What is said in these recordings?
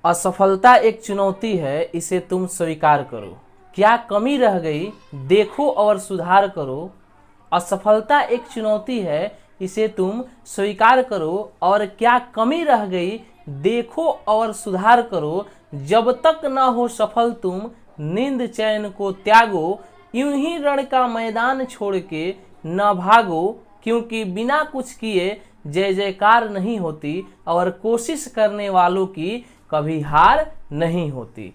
असफलता एक चुनौती है, इसे तुम स्वीकार करो। क्या कमी रह गई, देखो और सुधार करो। असफलता एक चुनौती है, इसे तुम स्वीकार करो। और क्या कमी रह गई, देखो और सुधार करो। जब तक न हो सफल तुम, नींद चैन को त्यागो। यूं ही रण का मैदान छोड़ के न भागो, क्योंकि बिना कुछ किए जय जयकार नहीं होती और कोशिश करने वालों की कभी हार नहीं होती।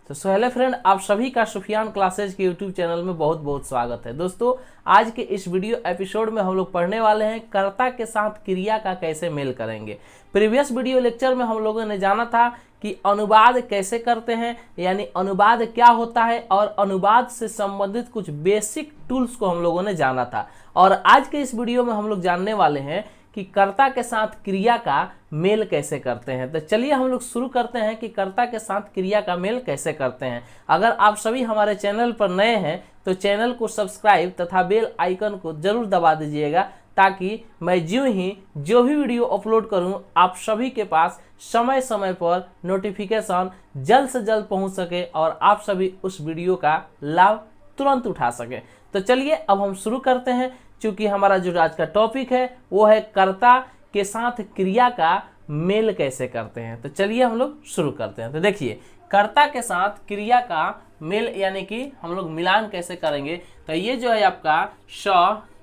तो हेलो फ्रेंड, आप सभी का सुफियान क्लासेज के यूट्यूब चैनल में बहुत बहुत स्वागत है। दोस्तों, आज के इस वीडियो एपिसोड में हम लोग पढ़ने वाले हैं कर्ता के साथ क्रिया का कैसे मेल करेंगे। प्रीवियस वीडियो लेक्चर में हम लोगों ने जाना था कि अनुवाद कैसे करते हैं, यानी अनुवाद क्या होता है, और अनुवाद से संबंधित कुछ बेसिक टूल्स को हम लोगों ने जाना था। और आज के इस वीडियो में हम लोग जानने वाले हैं कि कर्ता के साथ क्रिया का मेल कैसे करते हैं। तो चलिए हम लोग शुरू करते हैं कि कर्ता के साथ क्रिया का मेल कैसे करते हैं। अगर आप सभी हमारे चैनल पर नए हैं तो चैनल को सब्सक्राइब तथा बेल आइकन को जरूर दबा दीजिएगा, ताकि मैं जो भी वीडियो अपलोड करूं आप सभी के पास समय समय पर नोटिफिकेशन जल्द से जल्द पहुंच सके और आप सभी उस वीडियो का लाभ तुरंत उठा सके। तो चलिए अब हम शुरू करते हैं, क्योंकि हमारा जो आज का टॉपिक है वो है कर्ता के साथ क्रिया का मेल कैसे करते हैं। तो चलिए हम लोग शुरू करते हैं। तो देखिए, कर्ता के साथ क्रिया का मेल यानी कि हम लोग मिलान कैसे करेंगे। तो ये जो है आपका स,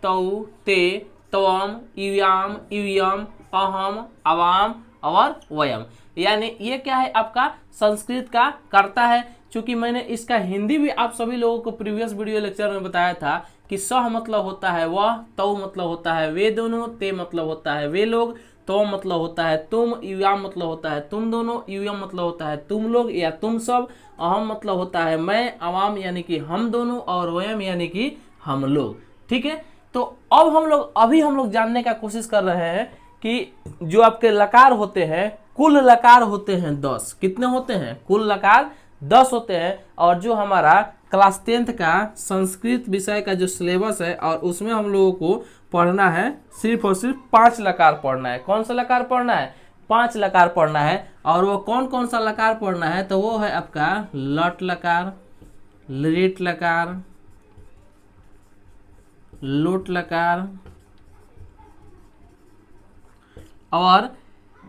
तौ, ते, त्वम, युयाम, युयम, अहम, अवाम और वयम, यानी ये क्या है, आपका संस्कृत का कर्ता है। क्योंकि मैंने इसका हिंदी भी आप सभी लोगों को प्रीवियस वीडियो लेक्चर में बताया था कि स मतलब होता है वह, तौ मतलब होता है वे दोनों, ते मतलब होता है वे लोग, तो मतलब होता है तुम, युयाम मतलब होता है तुम दोनों, युयम मतलब होता है तुम लोग या तुम सब, अहम मतलब होता है मैं, अवाम यानी कि हम दोनों, और वयम यानी कि हम लोग। ठीक है, तो अब हम लोग जानने का कोशिश कर रहे हैं कि जो आपके लकार होते हैं, कुल लकार होते हैं 10। कितने होते हैं? कुल लकार 10 होते हैं। और जो हमारा क्लास 10th का संस्कृत विषय का जो सिलेबस है, और उसमें हम लोगों को पढ़ना है सिर्फ और सिर्फ 5 लकार पढ़ना है। कौन सा लकार पढ़ना है? 5 लकार पढ़ना है। और वो कौन कौन सा लकार पढ़ना है? तो वो है आपका लट लकार, लिट लकार, लोट लकार और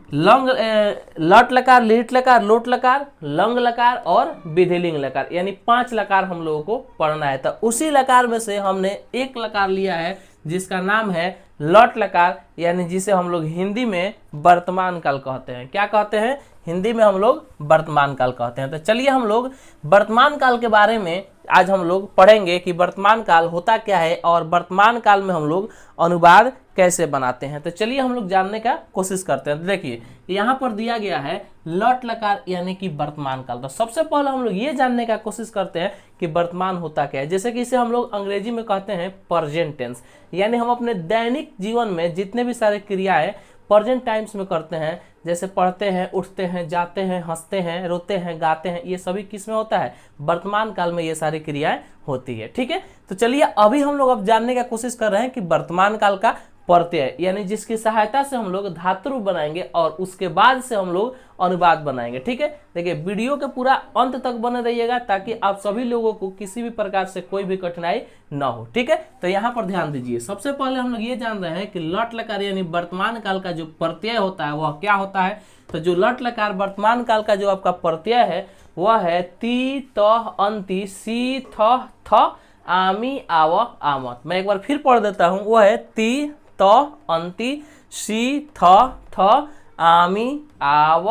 लट लकार, लिट लकार, लोट लकार, लंग लकार और विधिलिंग लकार, यानी 5 लकार हम लोगों को पढ़ना है। तो उसी लकार में से हमने एक लकार लिया है जिसका नाम है लट लकार, यानी जिसे हम लोग हिंदी में वर्तमान काल कहते हैं। क्या कहते हैं? हिंदी में हम लोग वर्तमान काल कहते हैं। तो चलिए हम लोग वर्तमान काल के बारे में आज हम लोग पढ़ेंगे कि वर्तमान काल होता क्या है और वर्तमान काल में हम लोग अनुवाद कैसे बनाते हैं। तो चलिए हम लोग जानने का कोशिश करते हैं। तो देखिए, यहाँ पर दिया गया है लट लकार यानी कि वर्तमान काल। तो सबसे पहले हम लोग ये जानने का कोशिश करते हैं कि वर्तमान होता क्या है। जैसे कि इसे हम लोग अंग्रेजी में कहते हैं प्रेजेंट टेंस, यानी हम अपने दैनिक जीवन में जितने भी सारे क्रियाएं प्रेजेंट टाइम्स में करते हैं, जैसे पढ़ते हैं, उठते हैं, जाते हैं, हंसते हैं, रोते हैं, गाते हैं, ये सभी किस में होता है? वर्तमान काल में ये सारी क्रियाएं होती है। ठीक है, तो चलिए अभी हम लोग अब जानने का कोशिश कर रहे हैं कि वर्तमान काल का प्रत्यय, यानी जिसकी सहायता से हम लोग धातु रूप बनाएंगे और उसके बाद से हम लोग अनुवाद बनाएंगे। ठीक है, देखिए वीडियो के पूरा अंत तक बने रहिएगा ताकि आप सभी लोगों को किसी भी प्रकार से कोई भी कठिनाई ना हो। ठीक है, तो यहाँ पर ध्यान दीजिए। सबसे पहले हम लोग ये जान रहे हैं कि लट लकार यानी वर्तमान काल का जो प्रत्यय होता है वह क्या होता है। तो जो लट लकार वर्तमान काल का जो आपका प्रत्यय है वह है ती, तह, अंति, सी, थ, थ, आमी, आव, आमत। मैं एक बार फिर पढ़ देता हूँ। वह है ती, त, अंति, सी, थ, थ, आमी, आव,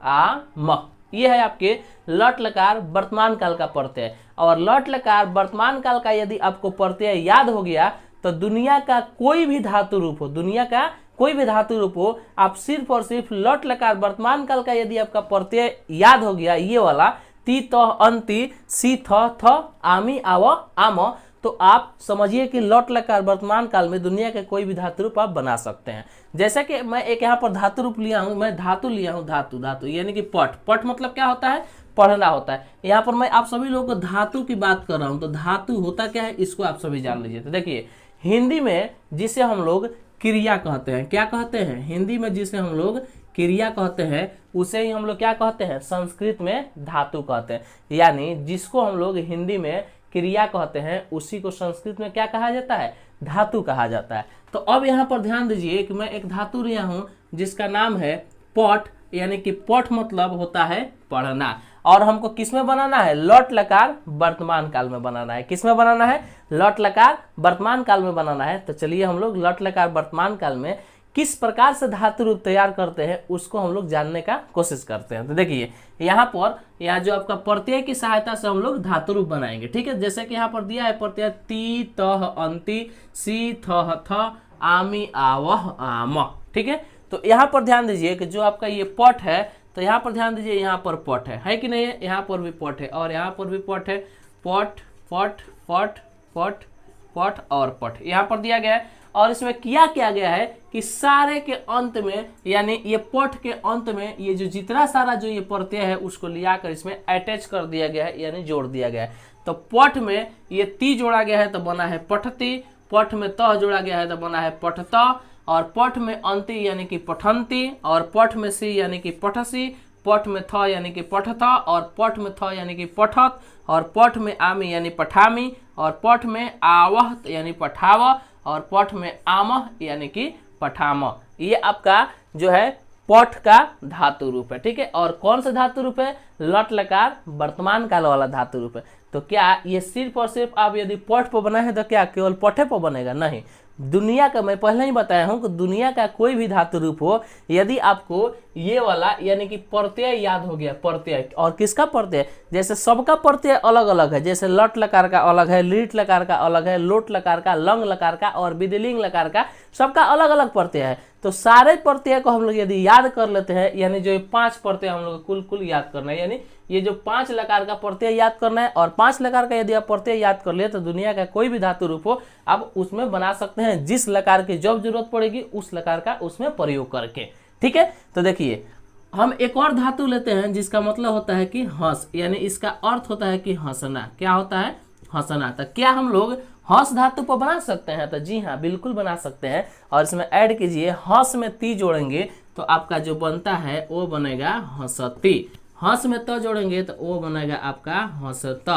आम। ये है आपके लट लकार वर्तमान काल का प्रत्यय। और लट लकार वर्तमान काल का यदि आपको प्रत्यय याद हो गया तो दुनिया का कोई भी धातु रूप हो, दुनिया का कोई भी धातु रूप हो, आप सिर्फ और सिर्फ लट लकार वर्तमान काल का यदि आपका प्रत्यय याद हो गया, ये वाला ती, त, अंति, सी, थ, थ, आमी, आव, आम, तो आप समझिए कि लट लकार वर्तमान काल में दुनिया के कोई भी धातु रूप आप बना सकते हैं। जैसे कि मैं एक यहाँ पर धातु रूप लिया हूँ, मैं धातु लिया हूँ, धातु धातु यानी कि पट। पट मतलब क्या होता है? पढ़ना होता है। यहाँ पर मैं आप सभी लोगों को धातु की बात कर रहा हूँ, तो धातु होता क्या है इसको आप सभी जान लीजिए। तो देखिए, हिंदी में जिसे हम लोग क्रिया कहते हैं, क्या कहते हैं? हिंदी में जिसे हम लोग क्रिया कहते हैं उसे ही हम लोग क्या कहते हैं, संस्कृत में धातु कहते हैं। यानी जिसको हम लोग हिंदी में क्रिया कहते हैं उसी को संस्कृत में क्या कहा जाता है, धातु कहा जाता है। तो अब यहाँ पर ध्यान दीजिए कि मैं एक धातु लिया हूँ जिसका नाम है पठ, यानी कि पठ मतलब होता है पढ़ना, और हमको किस में बनाना है, लट लकार वर्तमान काल में बनाना है। किस में बनाना है, लट लकार वर्तमान काल में बनाना है। तो चलिए हम लोग लट लकार वर्तमान काल में किस प्रकार से धातु रूप तैयार करते हैं उसको हम लोग जानने का कोशिश करते हैं। तो देखिए यहाँ पर जो आपका प्रत्यय की सहायता से हम लोग धातु रूप बनाएंगे, ठीक है। जैसे कि यहाँ पर दिया है प्रत्यय ती तह अंति सी थह थ आमी आवह आम, ठीक है। तो यहाँ पर ध्यान दीजिए कि जो आपका ये पठ है, तो यहाँ पर ध्यान दीजिए यहाँ पर पठ है कि नहीं है, यहाँ पर भी पठ है और यहाँ पर भी पठ है, पठ पठ पठ पठ पठ और पठ यहाँ पर दिया गया है। और इसमें किया गया है कि सारे के अंत में, यानी ये पठ के अंत में ये जो जितना सारा जो ये प्रत्यय है उसको लिया कर इसमें अटैच कर दिया गया है, यानी जोड़ दिया गया है। तो पठ में ये ती जोड़ा गया है तो बना है पठती, पठ में त जोड़ा गया है तो बना है पठत, और पठ में अंति यानी कि पठंती, और पठ में सी यानी कि पठसी, पठ में थ यानी कि पठथ, और पठ में थ यानी कि पठत, और पठ में आमी यानी पठामी, और पठ में आवह यानी पठाव, और पठ में आमह यानी कि पठाम। ये आपका जो है पठ का धातु रूप है, ठीक है। और कौन सा धातु रूप है, लट लकार वर्तमान काल वाला धातु रूप है। तो क्या ये सिर्फ और सिर्फ आप यदि पठ पर बना है तो क्या केवल पठे पर बनेगा, नहीं। दुनिया का, मैं पहले ही बताया हूं कि दुनिया का कोई भी धातु रूप हो, यदि आपको ये वाला यानी कि प्रत्यय याद हो गया, प्रत्यय, और किसका प्रत्यय, जैसे सबका प्रत्यय अलग अलग है, जैसे लट लकार का अलग है, लीट लकार का अलग है, लोट लकार का, लंग लकार का और विदिलिंग लकार का, सबका अलग अलग प्रत्यय है। तो सारे प्रत्यय को हम लोग यदि याद कर लेते हैं, यानी जो 5 प्रत्यय हम लोग कुल याद करना है, यानी ये जो 5 लकार का प्रत्यय याद करना है, और 5 लकार का यदि आप प्रत्यय याद कर लिए तो दुनिया का कोई भी धातु रूप हो आप उसमें बना सकते हैं, जिस लकार की जब जरूरत पड़ेगी उस लकार का उसमें प्रयोग करके, ठीक है। तो देखिए हम एक और धातु लेते हैं जिसका मतलब होता है कि हंस, यानी इसका अर्थ होता है कि हंसना। क्या होता है, हंसना। तो क्या हम लोग हंस धातु पर बना सकते हैं, तो जी हाँ बिल्कुल बना सकते हैं। और इसमें ऐड कीजिए, हंस में ती जोड़ेंगे तो आपका जो बनता है वो बनेगा हंसती, हंस में त जोड़ेंगे तो वो बनेगा आपका हंसत,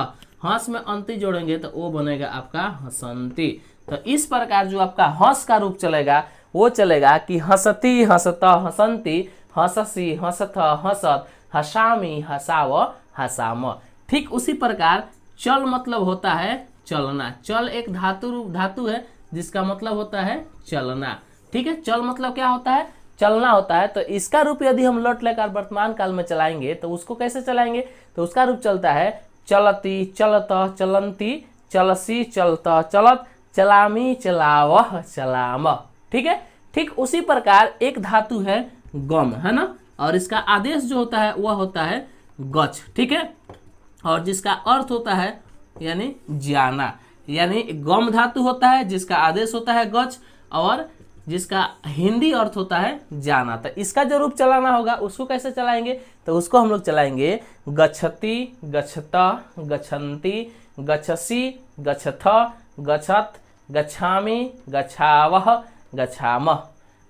हंस में अंति जोड़ेंगे तो वो बनेगा आपका हंसंती। तो इस प्रकार जो आपका हंस का रूप चलेगा वो चलेगा कि हंसती हंसत हंसंती हंससी हंसथ हंसत हसामी हसाव हसाम। ठीक उसी प्रकार चल मतलब होता है चलना। चल एक धातु है जिसका मतलब होता है चलना, ठीक है। चल मतलब क्या होता है, चलना होता है। तो इसका रूप यदि हम लट लेकर वर्तमान काल में चलाएंगे तो उसको कैसे चलाएंगे, तो उसका रूप चलता है चलती चलत चलंती चलसी चलत चलत चलामी चलावह चलाम, ठीक है। ठीक उसी प्रकार एक धातु है गम, है ना, और इसका आदेश जो होता है वह होता है गच, ठीक है। और जिसका अर्थ होता है यानी जाना, यानी गम धातु होता है जिसका आदेश होता है गच और जिसका हिंदी अर्थ होता है जाना। तो इसका जो रूप चलाना होगा उसको कैसे चलाएंगे, तो उसको हम लोग चलाएंगे गच्छति गच्छता गच्छन्ति गच्छसी गच्छथ गच्छत गच्छामी गच्छावह गच्छामह।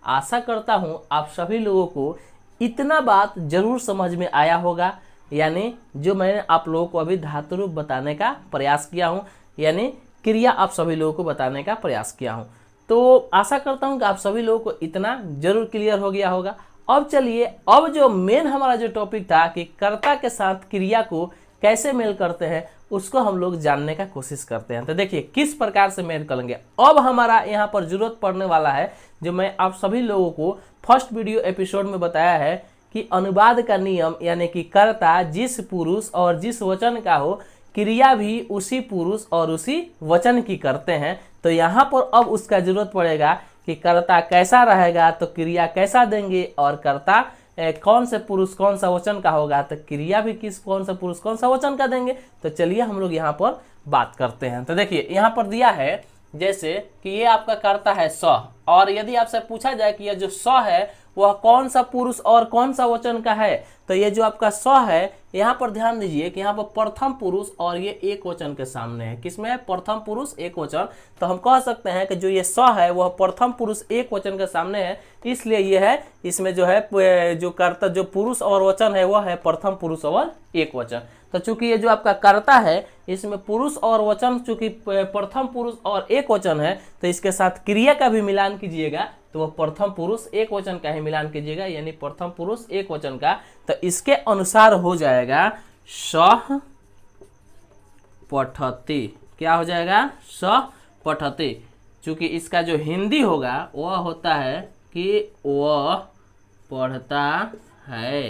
आशा करता हूँ आप सभी लोगों को इतना बात जरूर समझ में आया होगा, यानी जो मैंने आप लोगों को अभी धातु रूप बताने का प्रयास किया हूँ, यानी क्रिया आप सभी लोगों को बताने का प्रयास किया हूँ। तो आशा करता हूँ कि आप सभी लोगों को इतना जरूर क्लियर हो गया होगा। अब चलिए, अब जो मेन हमारा जो टॉपिक था कि कर्ता के साथ क्रिया को कैसे मेल करते हैं उसको हम लोग जानने का कोशिश करते हैं। तो देखिए किस प्रकार से मेल करेंगे। अब हमारा यहाँ पर जरूरत पड़ने वाला है, जो मैं आप सभी लोगों को फर्स्ट वीडियो एपिसोड में बताया है कि अनुवाद का नियम, यानी कि कर्ता जिस पुरुष और जिस वचन का हो, क्रिया भी उसी पुरुष और उसी वचन की करते हैं। तो यहाँ पर अब उसका जरूरत पड़ेगा कि कर्ता कैसा रहेगा तो क्रिया कैसा देंगे, और कर्ता कौन से पुरुष कौन सा वचन का होगा तो क्रिया भी किस कौन सा पुरुष कौन सा वचन का देंगे। तो चलिए हम लोग यहाँ पर बात करते हैं। तो देखिए यहाँ पर दिया है जैसे कि ये आपका कर्ता है स, और यदि आपसे पूछा जाए कि यह जो स है वह कौन सा पुरुष और कौन सा वचन का है। तो ये जो आपका स है, यहाँ पर ध्यान दीजिए कि यहाँ पर प्रथम पुरुष और ये एक वचन के सामने है। किसमें है? प्रथम पुरुष एक वचन। तो हम कह सकते हैं कि जो ये स है वह प्रथम पुरुष एक वचन के सामने है, इसलिए ये है, इसमें जो है जो कर्ता जो पुरुष और वचन है वह है प्रथम पुरुष और एक वचन। तो चूंकि ये जो आपका कर्ता है इसमें पुरुष और वचन चूंकि प्रथम पुरुष और एक वचन है, तो इसके साथ क्रिया का भी मिलान कीजिएगा तो वह प्रथम पुरुष एक वचन का ही मिलान कीजिएगा, यानी प्रथम पुरुष एक वचन का। तो इसके अनुसार हो जाएगा सह पठति। क्या हो जाएगा? सह पठति। चूंकि इसका जो हिंदी होगा वह होता है कि वह पढ़ता है।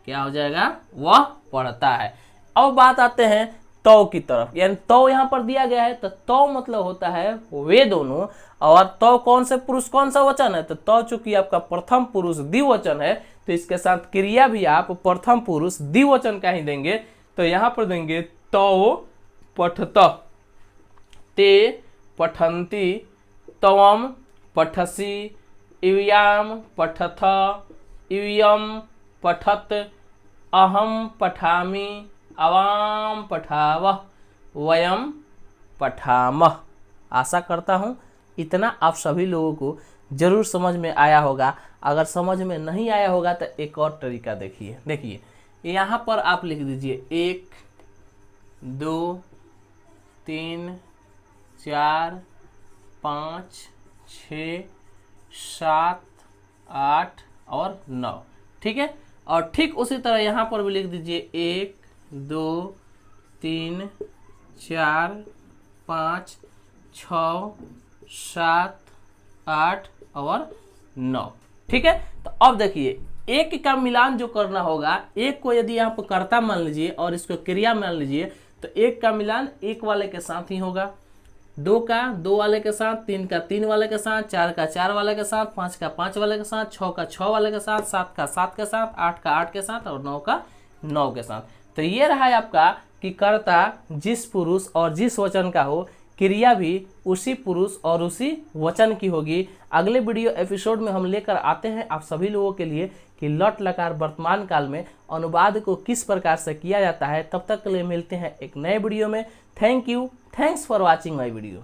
क्या हो जाएगा? वह पढ़ता है। अब बात आते हैं तो की तरफ, यानी तो यहाँ पर दिया गया है तो मतलब होता है वे दोनों, और तो कौन से पुरुष कौन सा वचन है, तो चूंकि आपका प्रथम पुरुष द्विवचन है तो इसके साथ क्रिया भी आप प्रथम पुरुष द्विवचन का ही देंगे। तो यहाँ पर देंगे तो पठत, ते पठन्ति, तवम पठसि, इव्याम पठथ, इव्यम पठत, अहम पठामि, अवाम पठावः, वयम पठामः। आशा करता हूँ इतना आप सभी लोगों को जरूर समझ में आया होगा। अगर समझ में नहीं आया होगा तो एक और तरीका देखिए यहाँ पर आप लिख दीजिए 1 2 3 4 5 6 7 8 और 9, ठीक है। और ठीक उसी तरह यहाँ पर भी लिख दीजिए 1 2 3 4 5 6 7 8 और 9, ठीक है। तो अब देखिए एक का मिलान जो करना होगा, एक को यदि यहाँ पर कर्ता मान लीजिए और इसको क्रिया मान लीजिए, तो एक का मिलान एक वाले के साथ ही होगा, 2 का 2 वाले के साथ, 3 का 3 वाले के साथ, 4 का 4 वाले के साथ, 5 का 5 वाले के साथ, 6 का 6 वाले के साथ, 7 का 7 के साथ, 8 का 8 के साथ और 9 का 9 के साथ। तो ये रहा है आपका कि कर्ता जिस पुरुष और जिस वचन का हो, क्रिया भी उसी पुरुष और उसी वचन की होगी। अगले वीडियो एपिसोड में हम लेकर आते हैं आप सभी लोगों के लिए कि लट लकार वर्तमान काल में अनुवाद को किस प्रकार से किया जाता है। तब तक के लिए मिलते हैं एक नए वीडियो में। Thank you, thanks for watching my video.